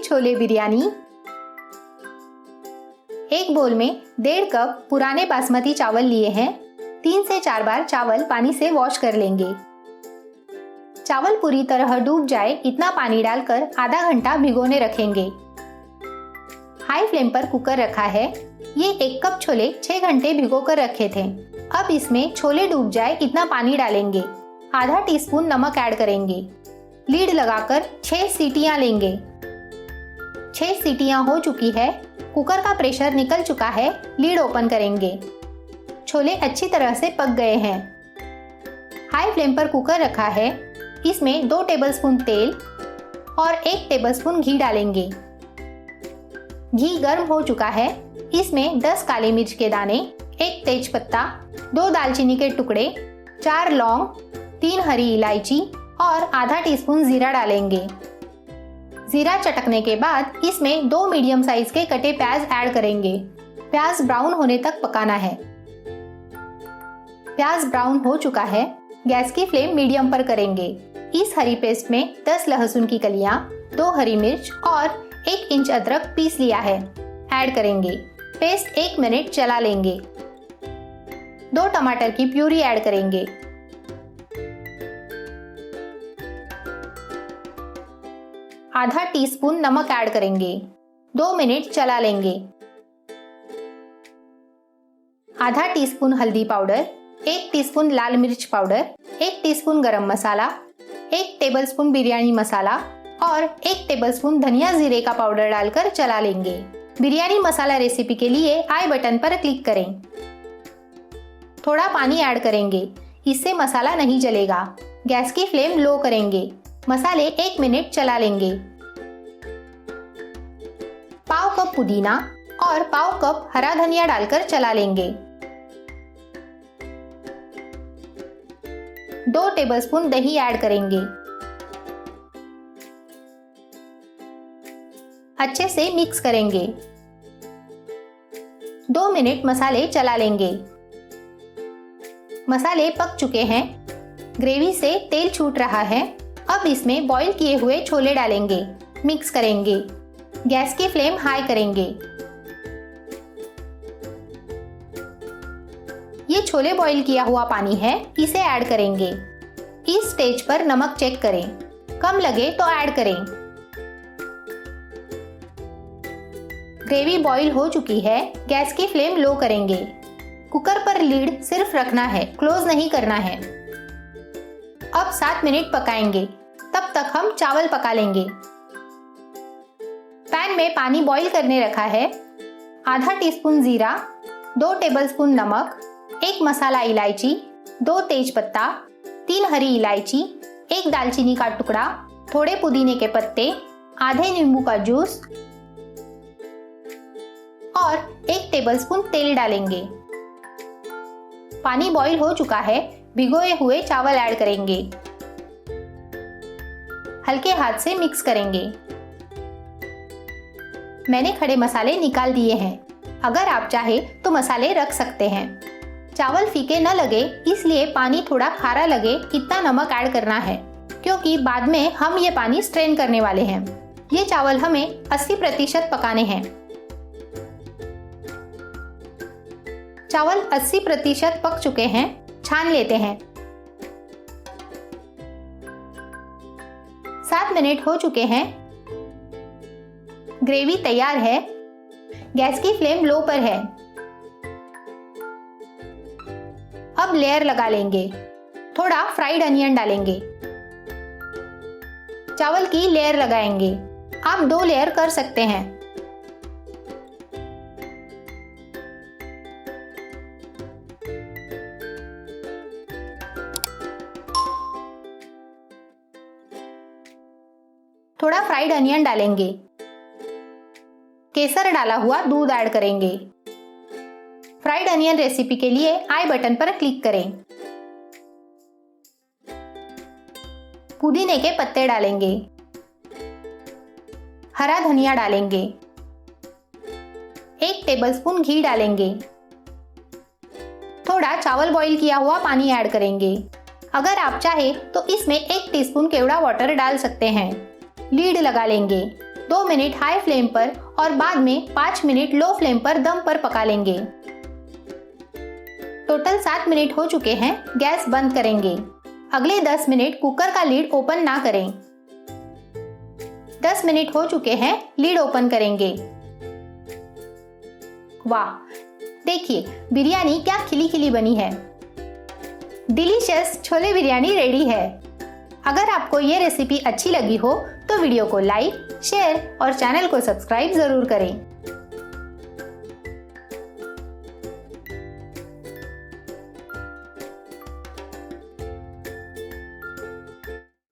छोले बिरयानी। एक बोल में 1.5 कप पुराने बासमती चावल लिए हैं। 3 से 4 बार चावल पानी से वॉश कर लेंगे। चावल पूरी तरह डूब जाए इतना पानी डालकर आधा घंटा भिगोने रखेंगे। हाई फ्लेम पर कुकर रखा है। ये 1 कप छोले 6 घंटे भिगो कर रखे थे। अब इसमें छोले डूब जाए इतना पानी डालेंगे। आधा टीस्पून नमक ऐड करेंगे। लीड लगाकर 6 सीटियां लेंगे। 6 सीटियां हो चुकी है। कुकर का प्रेशर निकल चुका है। लीड ओपन करेंगे। छोले अच्छी तरह से पक गए हैं। हाई फ्लेम पर कुकर रखा है। इसमें 2 टेबलस्पून तेल और 1 टेबलस्पून घी डालेंगे। घी गर्म हो चुका है। इसमें 10 काली मिर्च के दाने, 1 तेज पत्ता, 2 दालचीनी के टुकड़े, 4 लौंग, 3 हरी इलायची और आधा टीस्पून जीरा डालेंगे। जीरा चटकने के बाद इसमें 2 मीडियम साइज के कटे प्याज ऐड करेंगे। प्याज ब्राउन होने तक पकाना है। प्याज ब्राउन हो चुका है। गैस की फ्लेम मीडियम पर करेंगे। इस हरी पेस्ट में 10 लहसुन की कलियां, 2 हरी मिर्च और 1 इंच अदरक पीस लिया है ऐड करेंगे। पेस्ट 1 मिनट चला लेंगे। 2 टमाटर की प्यूरी ऐड करेंगे। आधा टीस्पून नमक ऐड करेंगे। 2 मिनट चला लेंगे। आधा टीस्पून हल्दी पाउडर, 1 टीस्पून लाल मिर्च पाउडर, 1 टीस्पून गरम मसाला, 1 टेबलस्पून बिरयानी मसाला और 1 टेबलस्पून धनिया जीरे का पाउडर डालकर चला लेंगे। बिरयानी मसाला रेसिपी के लिए आई बटन पर क्लिक करें। थोड़ा पानी ऐड करेंगे। इससे मसाला नहीं जलेगा। गैस की फ्लेम लो करेंगे। मसाले 1 मिनट चला लेंगे। पाव कप पुदीना और पाव कप हरा धनिया डालकर चला लेंगे। 2 टेबलस्पून दही ऐड करेंगे। अच्छे से मिक्स करेंगे। 2 मिनट मसाले चला लेंगे। मसाले पक चुके हैं। ग्रेवी से तेल छूट रहा है। अब इसमें बॉईल किए हुए छोले डालेंगे। मिक्स करेंगे। गैस की फ्लेम हाई करेंगे। ये छोले बॉईल किया हुआ पानी है, इसे ऐड करेंगे। इस स्टेज पर नमक चेक करें। कम लगे तो ऐड करें। ग्रेवी बॉईल हो चुकी है। गैस की फ्लेम लो करेंगे। कुकर पर लीड सिर्फ रखना है, क्लोज नहीं करना है। अब 7 मिनट पकाएंगे। तब तक हम चावल पका लेंगे। पैन में पानी बॉईल करने रखा है। आधा टीस्पून जीरा, 2 टेबलस्पून नमक, 1 मसाला इलायची, 2 तेज पत्ता, 3 हरी इलायची, 1 दालचीनी का टुकड़ा, थोड़े पुदीने के पत्ते, आधे नींबू का जूस और 1 टेबलस्पून तेल डालेंगे। पानी बॉईल हो चुका है। भिगोए हुए चावल ऐड करेंगे। हल्के हाथ से मिक्स करेंगे। मैंने खड़े मसाले निकाल दिए हैं। अगर आप चाहे तो मसाले रख सकते हैं। चावल फीके न लगे इसलिए पानी थोड़ा खारा लगे इतना नमक ऐड करना है, क्योंकि बाद में हम ये पानी स्ट्रेन करने वाले हैं। ये चावल हमें 80% पकाने हैं। चावल 80% पक चुके हैं। छान लेते हैं। 7 मिनट हो चुके हैं। ग्रेवी तैयार है। गैस की फ्लेम लो पर है। अब लेयर लगा लेंगे। थोड़ा फ्राइड अनियन डालेंगे। चावल की लेयर लगाएंगे। आप 2 लेयर कर सकते हैं। थोड़ा फ्राइड अनियन डालेंगे। केसर डाला हुआ दूध ऐड करेंगे। फ्राइड अनियन रेसिपी के लिए आई बटन पर क्लिक करें। पुदीने के पत्ते डालेंगे। हरा धनिया डालेंगे। 1 टेबलस्पून घी डालेंगे। थोड़ा चावल बॉईल किया हुआ पानी ऐड करेंगे। अगर आप चाहे तो इसमें 1 टीस्पून केवड़ा वाटर डाल सकते हैं। लीड लगा लेंगे। 2 मिनट हाई फ्लेम पर और बाद में 5 मिनट लो फ्लेम पर दम पर पका लेंगे। टोटल 7 मिनट हो चुके हैं, गैस बंद करेंगे। अगले 10 मिनट कुकर का लीड ओपन ना करें। 10 मिनट हो चुके हैं, लीड ओपन करेंगे। वाह, देखिए बिरयानी क्या खिली खिली बनी है। डिलीशियस छोले बिरयानी रेडी है। अगर आपको ये रेसिपी अच्छी लगी हो तो वीडियो को लाइक, शेयर और चैनल को सब्सक्राइब जरूर करें।